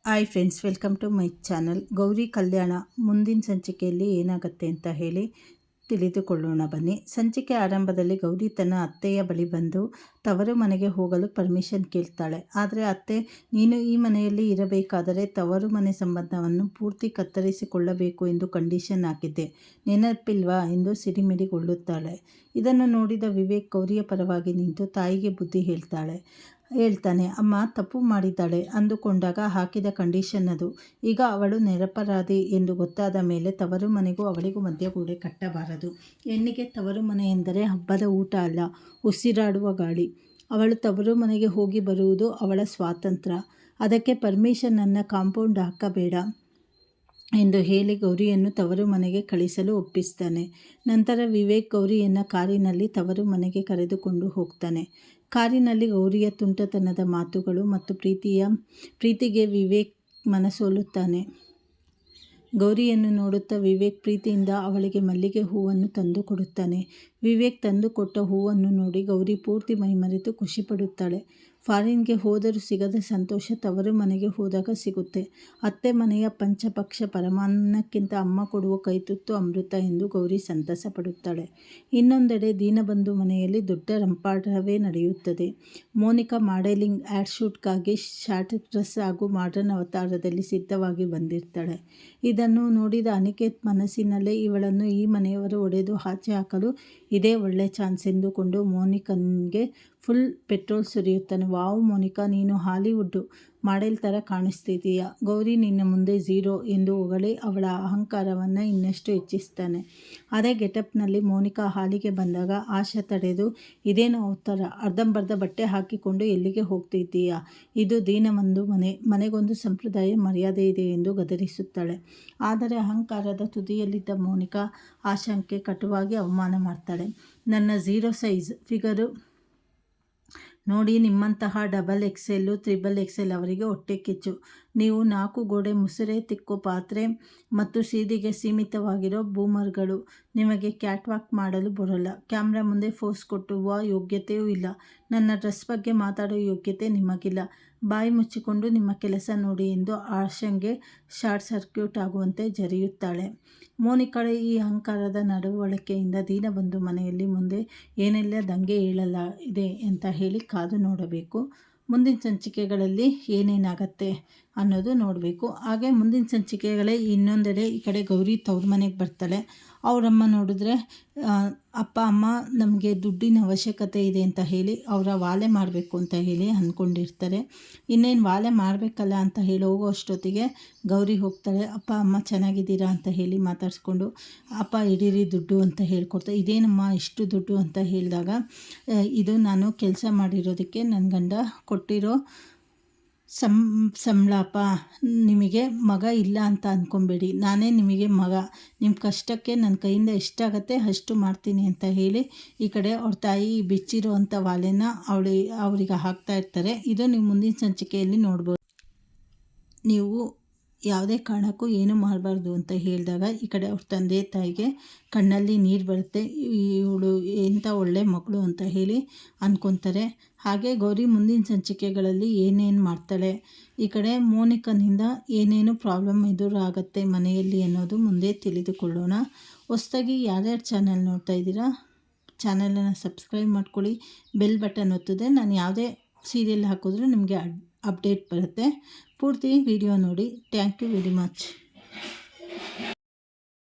Hi friends, welcome to my channel. Gauri Kalyana ಮುಂದಿನ ಸಂಚಿಕೆಯಲ್ಲಿ ಏನಾಗುತ್ತೆ ಅಂತ ಹೇಳಿ ತಿಳಿದುಕೊಳ್ಳೋಣ ಬನ್ನಿ. ಸಂಚಿಕೆ ಆರಂಭದಲ್ಲಿ ಗೌರಿ ತನ್ನ ಅತ್ತೆಯ ಬಳಿ ಬಂದು ತವರು ಮನೆಗೆ ಹೋಗಲು ಪರ್ಮಿಷನ್ ಕೇಳ್ತಾಳೆ. ಆದರೆ ಅತ್ತೆ, ನೀನು ಈ ಮನೆಯಲ್ಲಿ ಇರಬೇಕಾದರೆ ತವರು ಮನೆ ಸಂಬಂಧವನ್ನು ಪೂರ್ತಿ ಕತ್ತರಿಸಿಕೊಳ್ಳಬೇಕು ಎಂದು ಕಂಡೀಷನ್ ಹಾಕಿದ್ದೆ, ನೆನಪಿಲ್ವಾ ಎಂದು ಸಿಡಿಮಿಡಿಗೊಳ್ಳುತ್ತಾಳೆ. ಇದನ್ನು ನೋಡಿದ ವಿವೇಕ್ ಗೌರಿಯ ಪರವಾಗಿ ನಿಂತು ತಾಯಿಗೆ ಬುದ್ಧಿ ಹೇಳ್ತಾನೆ. ಅಮ್ಮ ತಪ್ಪು ಮಾಡಿದ್ದಾಳೆ ಅಂದುಕೊಂಡಾಗ ಹಾಕಿದ ಕಂಡೀಷನ್ ಅದು. ಈಗ ಅವಳು ನಿರಪರಾಧಿ ಎಂದು ಗೊತ್ತಾದ ಮೇಲೆ ತವರು ಮನೆಗೂ ಅವಳಿಗೂ ಮಧ್ಯಗೋಡೆ ಕಟ್ಟಬಾರದು. ಹೆಣ್ಣಿಗೆ ತವರು ಮನೆ ಎಂದರೆ ಹಬ್ಬದ ಊಟ ಅಲ್ಲ, ಉಸಿರಾಡುವ ಗಾಳಿ. ಅವಳು ತವರು ಮನೆಗೆ ಹೋಗಿ ಬರುವುದು ಅವಳ ಸ್ವಾತಂತ್ರ್ಯ. ಅದಕ್ಕೆ ಪರ್ಮಿಷನ್ ನನ್ನ ಕಾಂಪೌಂಡ್ ಹಾಕಬೇಡ ಎಂದು ಹೇಳಿ ಗೌರಿಯನ್ನು ತವರು ಮನೆಗೆ ಕಳಿಸಲು ಒಪ್ಪಿಸ್ತಾನೆ. ನಂತರ ವಿವೇಕ್ ಗೌರಿಯನ್ನು ಕಾರಿನಲ್ಲಿ ತವರು ಮನೆಗೆ ಕರೆದುಕೊಂಡು ಹೋಗ್ತಾನೆ. ಕಾರಿನಲ್ಲಿ ಗೌರಿಯ ತುಂಟತನದ ಮಾತುಗಳು ಮತ್ತು ಪ್ರೀತಿಗೆ ವಿವೇಕ್ ಮನಸೋಲುತ್ತಾನೆ. ಗೌರಿಯನ್ನು ನೋಡುತ್ತಾ ವಿವೇಕ್ ಪ್ರೀತಿಯಿಂದ ಅವಳಿಗೆ ಮಲ್ಲಿಗೆ ಹೂವನ್ನು ತಂದು ಕೊಡುತ್ತಾನೆ. ವಿವೇಕ್ ತಂದು ಕೊಟ್ಟ ಹೂವನ್ನು ನೋಡಿ ಗೌರಿ ಪೂರ್ತಿ ಮೈಮರೆತು ಖುಷಿಪಡುತ್ತಾಳೆ. ಫಾರಿನ್ಗೆ ಹೋದರೂ ಸಿಗದ ಸಂತೋಷ ತವರು ಮನೆಗೆ ಹೋದಾಗ ಸಿಗುತ್ತೆ. ಅತ್ತೆ ಮನೆಯ ಪಂಚಪಕ್ಷ ಪರಮಾನ್ನಕ್ಕಿಂತ ಅಮ್ಮ ಕೊಡುವ ಕೈತುತ್ತು ಅಮೃತ ಎಂದು ಗೌರಿ ಸಂತಸ ಪಡುತ್ತಾಳೆ. ಇನ್ನೊಂದೆಡೆ ದೀನಬಂಧು ಮನೆಯಲ್ಲಿ ದೊಡ್ಡ ರಂಪಾಟವೇ ನಡೆಯುತ್ತದೆ. ಮೋನಿಕಾ ಮಾಡೆಲಿಂಗ್ ಆ್ಯಡ್ ಶೂಟ್ಗಾಗಿ ಶಾರ್ಟ್ ಡ್ರೆಸ್ ಹಾಗೂ ಮಾಡರ್ನ್ ಅವತಾರದಲ್ಲಿ ಸಿದ್ಧವಾಗಿ ಬಂದಿರ್ತಾಳೆ. ಇದನ್ನು ನೋಡಿದ ಅನಿಕೇತ್ ಮನಸ್ಸಿನಲ್ಲೇ ಇವಳನ್ನು ಈ ಮನೆಯವರು ಒಡೆದು ಆಚೆ ಹಾಕಲು ಇದೇ ಒಳ್ಳೆ ಚಾನ್ಸ್ ಎಂದುಕೊಂಡು ಮೋನಿಕನ್ಗೆ ಫುಲ್ ಪೆಟ್ರೋಲ್ ಸುರಿಯುತ್ತಾನೆ. ವಾವ್ ಮೋನಿಕಾ, ನೀನು ಹಾಲಿವುಡ್ ಮಾಡೆಲ್ ಥರ ಕಾಣಿಸ್ತಿದೀಯ. ಗೌರಿ ನಿನ್ನ ಮುಂದೆ ಝೀರೋ ಎಂದು ಹೊಗಳಿ ಅವಳ ಅಹಂಕಾರವನ್ನು ಇನ್ನಷ್ಟು ಹೆಚ್ಚಿಸ್ತಾನೆ. ಅದೇ ಗೆಟಪ್ನಲ್ಲಿ ಮೋನಿಕಾ ಹಾಲಿಗೆ ಬಂದಾಗ ಆಶಾ ತಡೆದು, ಇದೇನು ಅವತಾರ, ಅರ್ಧಂಬರ್ಧ ಬಟ್ಟೆ ಹಾಕಿಕೊಂಡು ಎಲ್ಲಿಗೆ ಹೋಗ್ತಿದ್ದೀಯಾ? ಇದು ದೀನಬಂಧು ಮನೆ, ಮನೆಗೊಂದು ಸಂಪ್ರದಾಯ ಮರ್ಯಾದೆ ಇದೆ ಎಂದು ಗದರಿಸುತ್ತಾಳೆ. ಆದರೆ ಅಹಂಕಾರದ ತುದಿಯಲ್ಲಿದ್ದ ಮೋನಿಕಾ ಆಶಾಂಗೆ ಕಟುವಾಗಿ ಅವಮಾನ ಮಾಡ್ತಾಳೆ. ನನ್ನ ಝೀರೋ ಸೈಜ್ ಫಿಗರು ನೋಡಿ ನಿಮ್ಮಂತಹ XXL, XXL ಅವರಿಗೆ ಹೊಟ್ಟೆ ಕಿಚ್ಚು. ನೀವು 4 ಗೋಡೆ ಮುಸುರೆ ತಿಕ್ಕೋ ಪಾತ್ರೆ ಮತ್ತು ಸೀದಿಗೆ ಸೀಮಿತವಾಗಿರೋ ಬೂಮರ್ಗಳು. ನಿಮಗೆ ಕ್ಯಾಟ್ ವಾಕ್ ಮಾಡಲು ಬರೋಲ್ಲ. ಕ್ಯಾಮ್ರಾ ಮುಂದೆ ಫೋಸ್ ಕೊಟ್ಟುವ ಯೋಗ್ಯತೆಯೂ ಇಲ್ಲ. ನನ್ನ ಡ್ರೆಸ್ ಬಗ್ಗೆ ಮಾತಾಡೋ ಯೋಗ್ಯತೆ ನಿಮಗಿಲ್ಲ. ಬಾಯಿ ಮುಚ್ಚಿಕೊಂಡು ನಿಮ್ಮ ಕೆಲಸ ನೋಡಿ ಎಂದು ಆಶಾಂಗೆ ಶಾರ್ಟ್ ಸರ್ಕ್ಯೂಟ್ ಆಗುವಂತೆ ಜರಿಯುತ್ತಾಳೆ. ಮೋನಿಕಾಳ ಈ ಅಹಂಕಾರದ ನಡವಳಿಕೆಯಿಂದ ದೀನಬಂಧು ಮನೆಯಲ್ಲಿ ಮುಂದೆ ಏನೆಲ್ಲ ದಂಗೆ ಏಳಲಿದೆ ಅಂತ ಹೇಳಿ ಕಾದು ನೋಡಬೇಕು. ಮುಂದಿನ ಸಂಚಿಕೆಗಳಲ್ಲಿ ಏನೇನಾಗತ್ತೆ ಅನ್ನೋದು ನೋಡಬೇಕು. ಹಾಗೆ ಮುಂದಿನ ಸಂಚಿಕೆಗಳೇ ಇನ್ನೊಂದೆಡೆ ಈ ಕಡೆ ಗೌರಿ ತವ್ರ ಮನೆಗೆ ಬರ್ತಾಳೆ. ಅವರಮ್ಮ ನೋಡಿದ್ರೆ, ಅಪ್ಪ ಅಮ್ಮ ನಮಗೆ ದುಡ್ಡಿನ ಅವಶ್ಯಕತೆ ಇದೆ ಅಂತ ಹೇಳಿ ಅವರ ವಾಲೆ ಮಾಡಬೇಕು ಅಂತ ಹೇಳಿ ಅಂದ್ಕೊಂಡಿರ್ತಾರೆ. ಇನ್ನೇನು ವಾಲೆ ಮಾಡಬೇಕಲ್ಲ ಅಂತ ಹೇಳಿ ಹೋಗೋ ಅಷ್ಟೊತ್ತಿಗೆ ಗೌರಿ ಹೋಗ್ತಾಳೆ. ಅಪ್ಪ ಅಮ್ಮ ಚೆನ್ನಾಗಿದ್ದೀರಾ ಅಂತ ಹೇಳಿ ಮಾತಾಡಿಸ್ಕೊಂಡು, ಅಪ್ಪ ಹಿಡೀರಿ ದುಡ್ಡು ಅಂತ ಹೇಳ್ಕೊಡ್ತಾರೆ. ಇದೇನಮ್ಮ ಇಷ್ಟು ದುಡ್ಡು ಅಂತ ಹೇಳಿದಾಗ, ಇದು ನಾನು ಕೆಲಸ ಮಾಡಿರೋದಕ್ಕೆ ನನ್ನ ಗಂಡ ಕೊಟ್ಟಿರೋ ಸಂಬಳಪ್ಪ, ನಿಮಗೆ ಮಗ ಇಲ್ಲ ಅಂತ ಅಂದ್ಕೊಬೇಡಿ, ನಾನೇ ನಿಮಗೆ ಮಗ. ನಿಮ್ಮ ಕಷ್ಟಕ್ಕೆ ನನ್ನ ಕೈಯಿಂದ ಎಷ್ಟಾಗತ್ತೆ ಅಷ್ಟು ಮಾಡ್ತೀನಿ ಅಂತ ಹೇಳಿ ಈ ಕಡೆ ಅವ್ರ ತಾಯಿ ಬಿಚ್ಚಿರೋ ಅಂಥ ವಾಲೆನ ಅವರಿಗೆ ಹಾಕ್ತಾ ಇರ್ತಾರೆ. ಇದು ನೀವು ಮುಂದಿನ ಸಂಚಿಕೆಯಲ್ಲಿ ನೋಡ್ಬೋದು. ನೀವು ಯಾವುದೇ ಕಾರಣಕ್ಕೂ ಏನು ಮಾಡಬಾರ್ದು ಅಂತ ಹೇಳಿದಾಗ ಈ ಕಡೆ ಅವ್ರ ತಂದೆ ತಾಯಿಗೆ ಕಣ್ಣಲ್ಲಿ ನೀರು ಬರುತ್ತೆ. ಇವಳು ಎಂಥ ಒಳ್ಳೆ ಮಗಳು ಅಂತ ಹೇಳಿ ಅಂದ್ಕೊತಾರೆ. ಹಾಗೆ ಗೌರಿ ಮುಂದಿನ ಸಂಚಿಕೆಗಳಲ್ಲಿ ಏನೇನು ಮಾಡ್ತಾಳೆ, ಈ ಕಡೆ ಮೋನಿಕನಿಂದ ಏನೇನು ಪ್ರಾಬ್ಲಮ್ ಎದುರಾಗತ್ತೆ ಮನೆಯಲ್ಲಿ ಅನ್ನೋದು ಮುಂದೆ ತಿಳಿದುಕೊಳ್ಳೋಣ. ಹೊಸದಾಗಿ ಯಾರ್ಯಾರು ಚಾನಲ್ ನೋಡ್ತಾ ಇದ್ದೀರಾ, ಚಾನಲನ್ನು ಸಬ್ಸ್ಕ್ರೈಬ್ ಮಾಡ್ಕೊಳ್ಳಿ. ಬೆಲ್ ಬಟನ್ ಒತ್ತಿದ್ರೆ ನಾನು ಯಾವುದೇ ಸೀರಿಯಲ್ ಹಾಕಿದ್ರೂ ನಿಮಗೆ ಅಪ್ಡೇಟ್ ಬರುತ್ತೆ. ಪೂರ್ತಿ ವಿಡಿಯೋ ನೋಡಿ. Thank you very much.